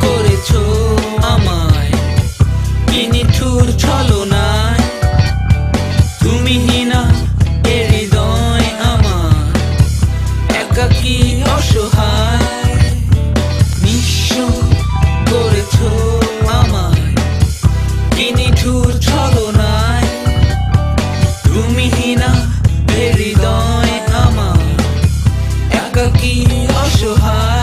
করেছো আমায় কি নিঠুর ছলনায়, তুমি না এ হৃদয় আমার একাকী অসহায়। নিঃস্ব করেছো আমায় কি নিঠুর ছলনায়, তুমি না এ হৃদয় আমার একাকী অসহায়।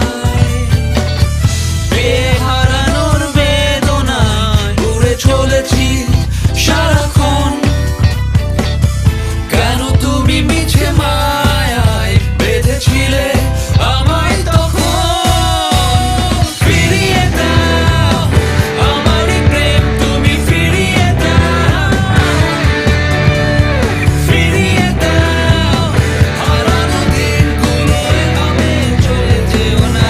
হারানোর বেদনায় উড়ে চলেছি সারাক্ষণ, কেন তুমি মিছে মায়ায় বেঁধেছিলে আমায় তখন। ফিরিয়ে দাও আমারই প্রেম, তুমি ফিরিয়ে দাও, ফিরিয়ে দাও হারানো দিনগুলো, আমি চলে যেও না।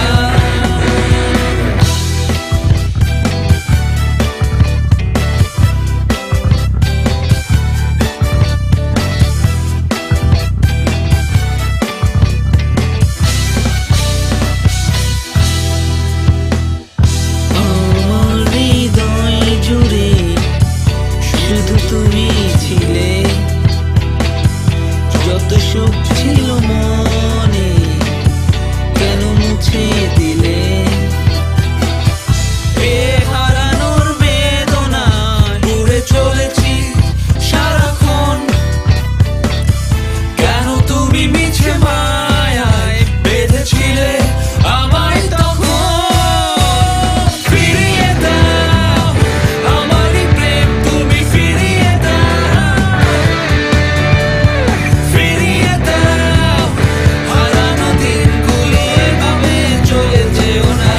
তুমি ছিলে যত সুখ ছিল মনে, কেন মুছে দিলে এ হারানোর বেদনায় উড়ে চলেছি সারাক্ষণ, কেন তুমি মিছে মায়ায় বেঁধেছিলে আমায় তখন। ফিরিয়ে দাও আমারই প্রেম, তুমি ফিরিয়ে দাও, ফিরিয়ে দাও হারানো দিনগুলো, এভাবে চলে যেও না।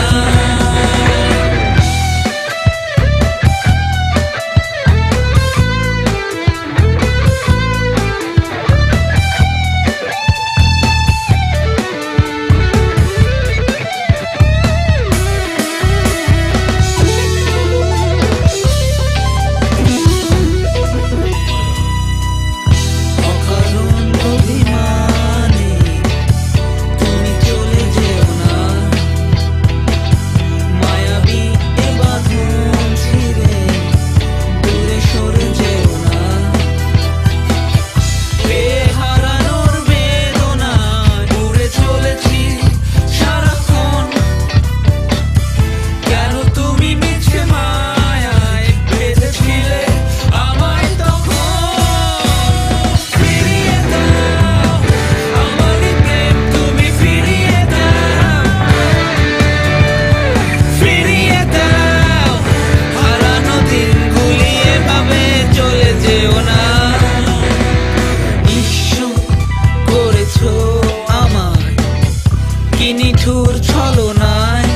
নিঠুর ছলনায়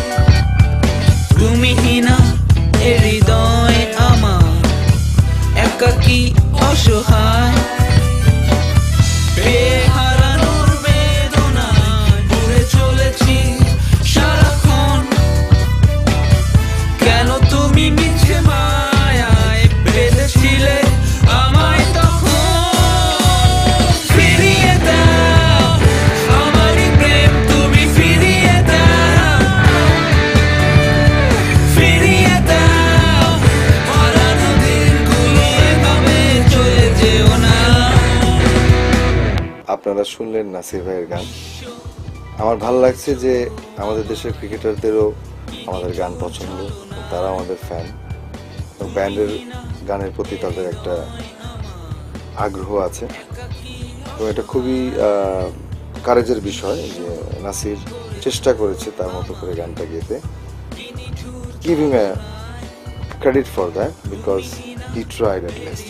তুমি না এ হৃদয় আমার একাকী অসহায়। হারানোর বেদনায় উড়ে চলেছি সারাক্ষণ, কেন তুমি মিছে মায়ায় বেঁধেছিলে আমায় তখন। ফিরিয়ে দাও আমারই প্রেম, তুমি ফিরিয়ে দাও, ফিরিয়ে দাও হারানো দিনগুলো, এভাবে চলে যেও না। আপনারা শুনলেন নাসির ভাইয়ের গান। আমার ভালো লাগছে যে আমাদের দেশের ক্রিকেটারদেরও আমাদের গান পছন্দ, তারা আমাদের ফ্যান, ব্যান্ডের গানের প্রতি তাদের একটা আগ্রহ আছে। তো এটা খুবই কারেজের বিষয় যে নাসির চেষ্টা করেছে তার মতো করে গানটা গেতে। Give him a credit for that because he tried at least.